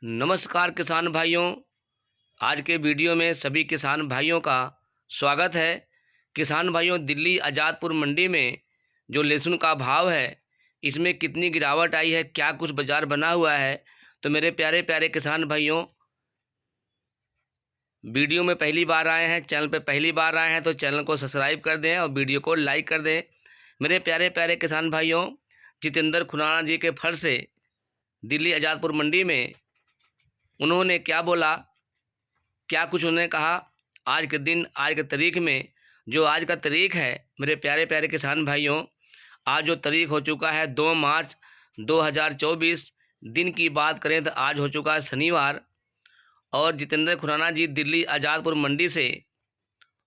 नमस्कार किसान भाइयों। आज के वीडियो में सभी किसान भाइयों का स्वागत है। किसान भाइयों, दिल्ली आज़ादपुर मंडी में जो लहसुन का भाव है, इसमें कितनी गिरावट आई है, क्या कुछ बाज़ार बना हुआ है। तो मेरे प्यारे प्यारे किसान भाइयों, वीडियो में पहली बार आए हैं, चैनल पे पहली बार आए हैं तो चैनल को सब्सक्राइब कर दें और वीडियो को लाइक कर दें। मेरे प्यारे प्यारे किसान भाइयों, जितेंद्र खुराना जी के फर से दिल्ली आज़ादपुर मंडी में उन्होंने क्या बोला, क्या कुछ उन्होंने कहा आज के दिन, आज के तारीख में। जो आज का तारीख है मेरे प्यारे प्यारे किसान भाइयों, आज जो तारीख हो चुका है 2 मार्च 2024, दिन की बात करें तो आज हो चुका है शनिवार। और जितेंद्र खुराना जी दिल्ली आज़ादपुर मंडी से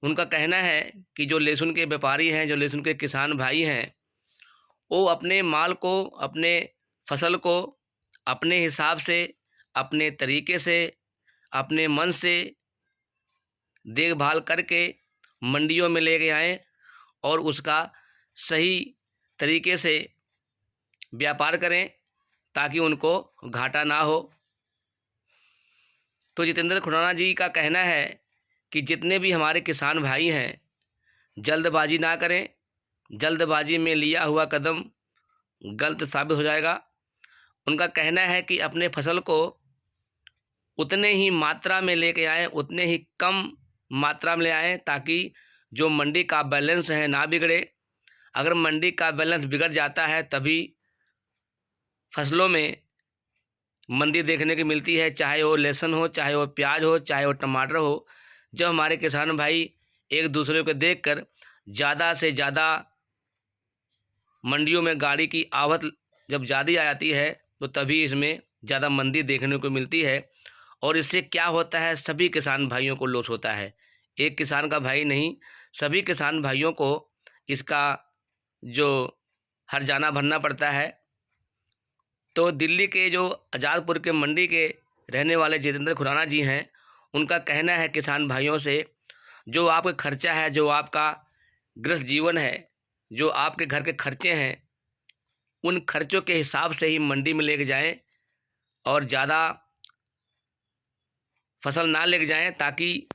उनका कहना है कि जो लहसुन के व्यापारी हैं, जो लहसुन के किसान भाई हैं, वो अपने माल को, अपने फसल को अपने हिसाब से, अपने तरीके से, अपने मन से देखभाल करके मंडियों में लेके आएँ और उसका सही तरीके से व्यापार करें ताकि उनको घाटा ना हो। तो जितेंद्र खुराना जी का कहना है कि जितने भी हमारे किसान भाई हैं, जल्दबाजी ना करें। जल्दबाजी में लिया हुआ कदम गलत साबित हो जाएगा। उनका कहना है कि अपने फसल को उतने ही मात्रा में लेके आएँ, उतने ही कम मात्रा में ले आएँ ताकि जो मंडी का बैलेंस है ना बिगड़े। अगर मंडी का बैलेंस बिगड़ जाता है तभी फसलों में मंदी देखने को मिलती है, चाहे वो लहसुन हो, चाहे वो प्याज हो, चाहे वो टमाटर हो। जब हमारे किसान भाई एक दूसरे को देखकर ज़्यादा से ज़्यादा मंडियों में गाड़ी की आवक जब ज़्यादा आ जाती है तो तभी इसमें ज़्यादा मंदी देखने को मिलती है। और इससे क्या होता है, सभी किसान भाइयों को लॉस होता है। एक किसान का भाई नहीं, सभी किसान भाइयों को इसका जो हर्जाना भरना पड़ता है। तो दिल्ली के जो आज़ादपुर के मंडी के रहने वाले जितेंद्र खुराना जी हैं, उनका कहना है किसान भाइयों से, जो आपका खर्चा है, जो आपका गृहस्थ जीवन है, जो आपके घर के खर्चे हैं, उन खर्चों के हिसाब से ही मंडी में लेके जाएं और ज़्यादा फसल ना लेके जाएं ताकि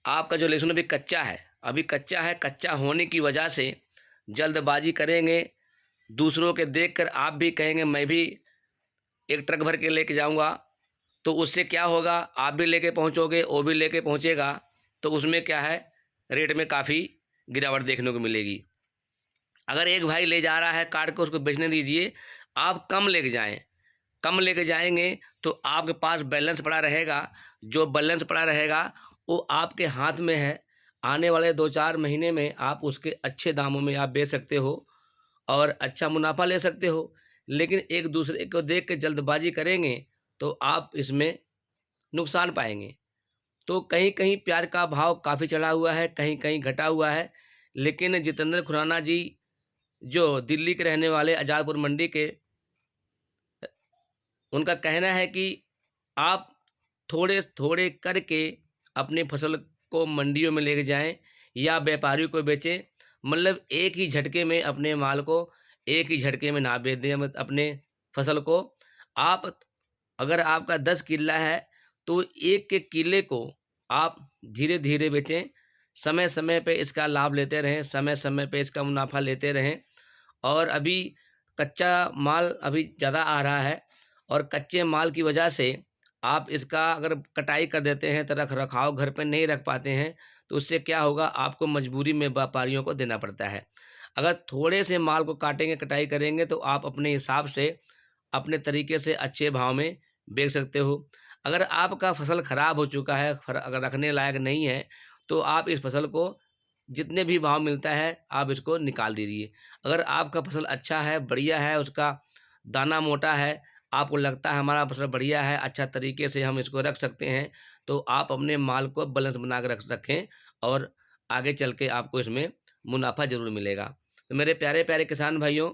आपका जो लहसुन अभी कच्चा है, कच्चा होने की वजह से जल्दबाजी करेंगे। दूसरों के देखकर आप भी कहेंगे मैं भी एक ट्रक भर के लेके जाऊंगा, तो उससे क्या होगा, आप भी लेके पहुंचोगे, वो भी लेके पहुंचेगा, तो उसमें क्या है, रेट में काफ़ी गिरावट देखने को मिलेगी। अगर एक भाई ले जा रहा है काट के, उसको बेचने दीजिए, आप कम लेके जाएं। कम लेके जाएंगे तो आपके पास बैलेंस पड़ा रहेगा। जो बैलेंस पड़ा रहेगा वो आपके हाथ में है। आने वाले 2-4 महीने में आप उसके अच्छे दामों में आप बेच सकते हो और अच्छा मुनाफा ले सकते हो। लेकिन एक दूसरे को देख के जल्दबाजी करेंगे तो आप इसमें नुकसान पाएंगे। तो कहीं कहीं प्याज का भाव काफ़ी चढ़ा हुआ है, कहीं कहीं घटा हुआ है। लेकिन जितेंद्र खुराना जी जो दिल्ली के रहने वाले आज़ादपुर मंडी के, उनका कहना है कि आप थोड़े थोड़े करके अपनी फसल को मंडियों में लेके जाएं या व्यापारियों को बेचें। मतलब एक ही झटके में अपने माल को एक ही झटके में ना बेच दें। अपने फसल को आप, अगर आपका 10 किला है तो एक एक किले को आप धीरे धीरे बेचें। समय समय पे इसका लाभ लेते रहें, समय समय पे इसका मुनाफा लेते रहें। और अभी कच्चा माल अभी ज़्यादा आ रहा है और कच्चे माल की वजह से आप इसका अगर कटाई कर देते हैं तो रख रखाव घर पे नहीं रख पाते हैं, तो उससे क्या होगा, आपको मजबूरी में व्यापारियों को देना पड़ता है। अगर थोड़े से माल को काटेंगे, कटाई करेंगे, तो आप अपने हिसाब से अपने तरीके से अच्छे भाव में बेच सकते हो। अगर आपका फसल ख़राब हो चुका है, अगर रखने लायक नहीं है, तो आप इस फसल को जितने भी भाव मिलता है आप इसको निकाल दीजिए। अगर आपका फसल अच्छा है, बढ़िया है, उसका दाना मोटा है, आपको लगता है हमारा फसल बढ़िया है, अच्छा तरीके से हम इसको रख सकते हैं, तो आप अपने माल को बैलेंस बना कर रखें और आगे चल के आपको इसमें मुनाफा ज़रूर मिलेगा। तो मेरे प्यारे प्यारे किसान भाइयों,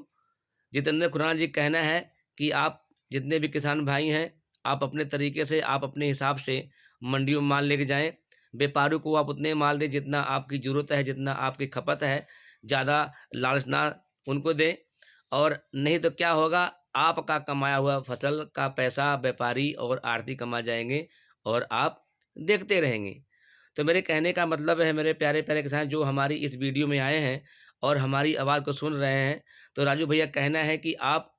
जितेंद्र खुराना जी कहना है कि आप जितने भी किसान भाई हैं, आप अपने तरीके से, आप अपने हिसाब से मंडियों में माल लेके जाएं। व्यापारियों को आप उतने माल दें जितना आपकी ज़रूरत है, जितना आपकी खपत है। ज़्यादा लालच ना उनको दें। और नहीं तो क्या होगा, आपका कमाया हुआ फसल का पैसा व्यापारी और आढ़ती कमा जाएँगे और आप देखते रहेंगे। तो मेरे कहने का मतलब है मेरे प्यारे-प्यारे किसान जो हमारी इस वीडियो में आए हैं और हमारी आवाज़ को सुन रहे हैं, तो राजू भैया कहना है कि आप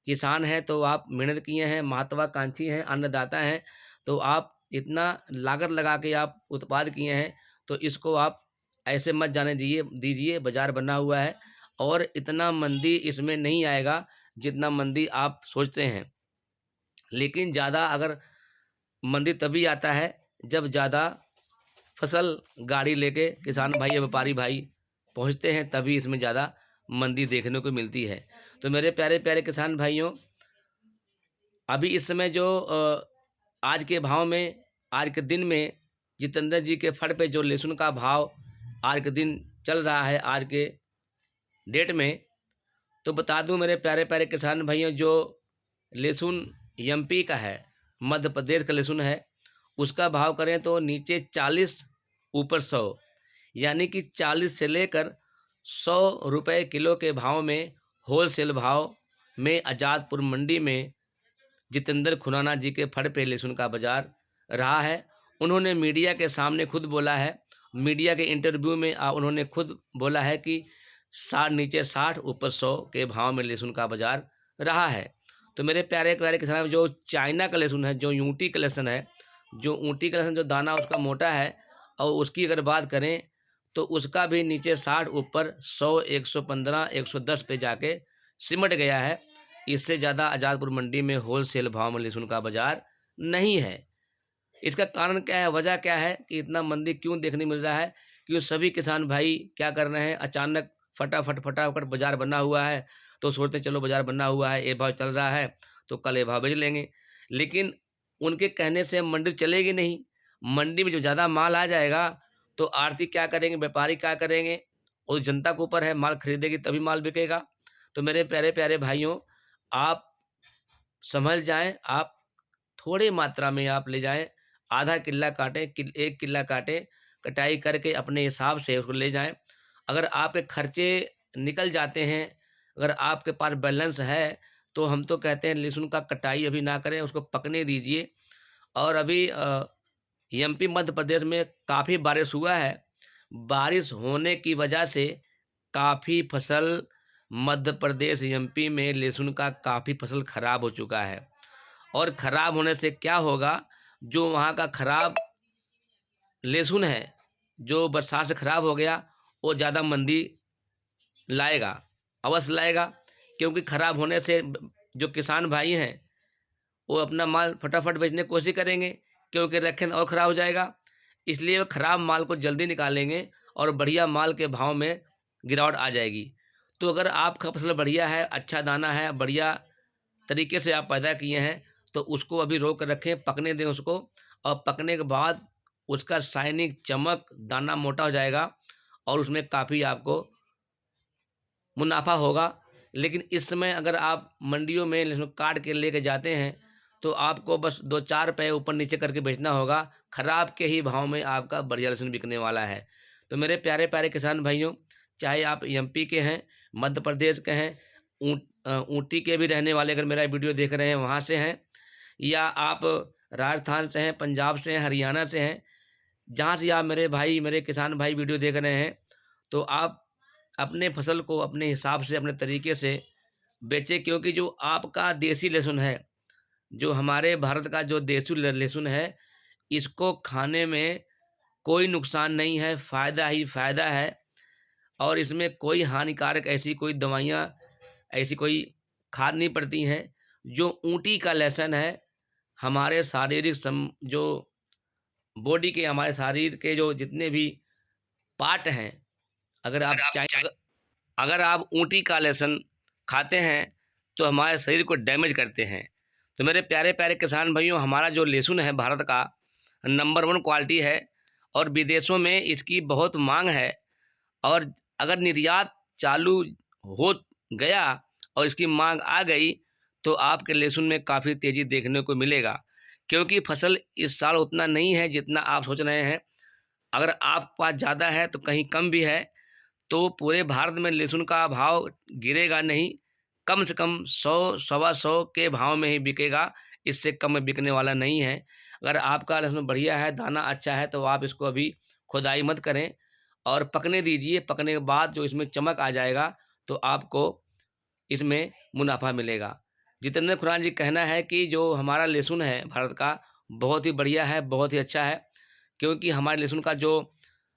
किसान हैं तो आप मेहनत किए हैं, महत्वाकांक्षी हैं, अन्नदाता हैं, तो आप इतना लागत लगा के आप उत्पाद किए हैं, तो इसको आप ऐसे मत जाने दीजिए बाज़ार बना हुआ है और इतना मंदी इसमें नहीं आएगा, जितना मंदी आप सोचते हैं। लेकिन ज़्यादा अगर मंदी तभी आता है, जब ज़्यादा फसल गाड़ी लेके किसान भाई या व्यापारी भाई पहुँचते हैं, तभी इसमें ज़्यादा मंदी देखने को मिलती है। तो मेरे प्यारे-प्यारे किसान भाइयों, अभी इस समय जो आज के भाव में, आज के दिन में जितेंद्र जी के फट पे जो लहसुन का भाव आज के दिन चल रहा है, आज के डेट में, तो बता दूं मेरे प्यारे-प्यारे किसान भाइयों, जो लहसुन एमपी का है, मध्य प्रदेश का लहसुन है, उसका भाव करें तो नीचे 40 ऊपर 100, यानी कि 40 से लेकर 100 रुपये किलो के भाव में होलसेल भाव में आज़ादपुर मंडी में जितेंद्र खुराना जी के फड़ पे लहसुन का बाज़ार रहा है। उन्होंने मीडिया के सामने खुद बोला है, मीडिया के इंटरव्यू में उन्होंने खुद बोला है कि नीचे 60 ऊपर 100 के भाव में लहसुन का बाज़ार रहा है। तो मेरे प्यारे-प्यारे किसान, जो चाइना का लहसुन है, जो ऊँटी का लहसुन है, जो ऊँटी का लहसुन जो दाना उसका मोटा है और उसकी अगर बात करें तो उसका भी नीचे 60 ऊपर 100, 115, 110 पे जाके सिमट गया है। इससे ज़्यादा आज़ादपुर मंडी में होलसेल भाव में लहसुन का बाज़ार नहीं है। इसका कारण क्या है, वजह क्या है कि इतना मंदी क्यों देखने मिल रहा है? क्यों सभी किसान भाई क्या कर रहे हैं, अचानक फटाफट बाज़ार बना हुआ है, तो सोचते हैं चलो बाज़ार बना हुआ है, ये भाव चल रहा है, तो कल ये भाव बेच लेंगे। लेकिन उनके कहने से मंडी चलेगी नहीं। मंडी में जो ज़्यादा माल आ जाएगा, तो आढ़ती क्या करेंगे, व्यापारी क्या करेंगे? और जनता के ऊपर है, माल खरीदेगी तभी माल बिकेगा। तो मेरे प्यारे-प्यारे भाइयों, आप संभल जाएँ, आप थोड़ी मात्रा में आप ले जाएँ, आधा किल्ला काटें, 1 किल्ला काटें, कटाई करके अपने हिसाब से उसको ले जाएँ। अगर आपके खर्चे निकल जाते हैं, अगर आपके पास बैलेंस है, तो हम तो कहते हैं लहसुन का कटाई अभी ना करें, उसको पकने दीजिए। और अभी एमपी मध्य प्रदेश में काफ़ी बारिश हुआ है। बारिश होने की वजह से काफ़ी फसल मध्य प्रदेश, एमपी में लहसुन का काफ़ी फसल खराब हो चुका है। और खराब होने से क्या होगा, जो वहाँ का खराब लहसुन है, जो बरसात से खराब हो गया, वो ज़्यादा मंदी लाएगा, अवश्य लाएगा। क्योंकि खराब होने से जो किसान भाई हैं, वो अपना माल फटाफट बेचने की कोशिश करेंगे, क्योंकि रखें और ख़राब हो जाएगा। इसलिए वो ख़राब माल को जल्दी निकालेंगे और बढ़िया माल के भाव में गिरावट आ जाएगी। तो अगर आपका फसल बढ़िया है, अच्छा दाना है, बढ़िया तरीके से आप पैदा किए हैं, तो उसको अभी रोक कर रखें, पकने दें उसको, और पकने के बाद उसका शाइनिंग, चमक, दाना मोटा हो जाएगा और उसमें काफ़ी आपको मुनाफा होगा। लेकिन इस समय अगर आप मंडियों में लहसुन काट के लेके जाते हैं, तो आपको बस 2-4 रुपये ऊपर नीचे करके बेचना होगा, खराब के ही भाव में आपका बढ़िया लहसुन बिकने वाला है। तो मेरे प्यारे-प्यारे किसान भाइयों, चाहे आप एमपी के हैं, मध्य प्रदेश के हैं, ऊटी के भी रहने वाले अगर मेरा वीडियो देख रहे हैं वहाँ से हैं, या आप राजस्थान से हैं, पंजाब से हैं, हरियाणा से हैं, जहाँ से आप मेरे भाई, मेरे किसान भाई वीडियो देख रहे हैं, तो आप अपने फसल को अपने हिसाब से, अपने तरीके से बेचें। क्योंकि जो आपका देसी लहसुन है, जो हमारे भारत का जो देसी लहसुन है, इसको खाने में कोई नुकसान नहीं है, फ़ायदा ही फ़ायदा है। और इसमें कोई हानिकारक ऐसी कोई दवाइयाँ, ऐसी कोई खाद नहीं पड़ती हैं। जो ऊँटी का लहसुन है, हमारे शारीरिक जो बॉडी के, हमारे शरीर के जो जितने भी पार्ट हैं, अगर आप अगर आप ऊँटी का लहसुन खाते हैं, तो हमारे शरीर को डैमेज करते हैं। तो मेरे प्यारे-प्यारे किसान भाइयों, हमारा जो लहसुन है भारत का नंबर 1 क्वालिटी है और विदेशों में इसकी बहुत मांग है। और अगर निर्यात चालू हो गया और इसकी मांग आ गई, तो आपके लहसुन में काफ़ी तेज़ी देखने को मिलेगा। क्योंकि फसल इस साल उतना नहीं है जितना आप सोच रहे हैं। अगर आपके पास ज़्यादा है तो कहीं कम भी है, तो पूरे भारत में लहसुन का भाव गिरेगा नहीं, कम से कम 100 सवा 100 के भाव में ही बिकेगा, इससे कम में बिकने वाला नहीं है। अगर आपका लहसुन बढ़िया है, दाना अच्छा है, तो आप इसको अभी खुदाई मत करें और पकने दीजिए। पकने के बाद जो इसमें चमक आ जाएगा, तो आपको इसमें मुनाफ़ा मिलेगा। जितेंद्र खुराना जी कहना है कि जो हमारा लहसुन है भारत का, बहुत ही बढ़िया है, बहुत ही अच्छा है, क्योंकि हमारे लहसुन का जो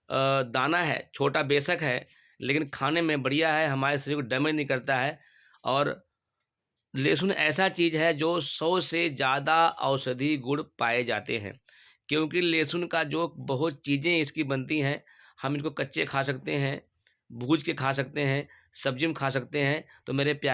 दाना है, छोटा बेशक है, लेकिन खाने में बढ़िया है, हमारे शरीर को डैमेज नहीं करता है। और लहसुन ऐसा चीज़ है जो 100 से ज़्यादा औषधि गुण पाए जाते हैं, क्योंकि लहसुन का जो बहुत चीज़ें इसकी बनती हैं, हम इनको कच्चे खा सकते हैं, भूज के खा सकते हैं, सब्जी में खा सकते हैं। तो मेरे प्या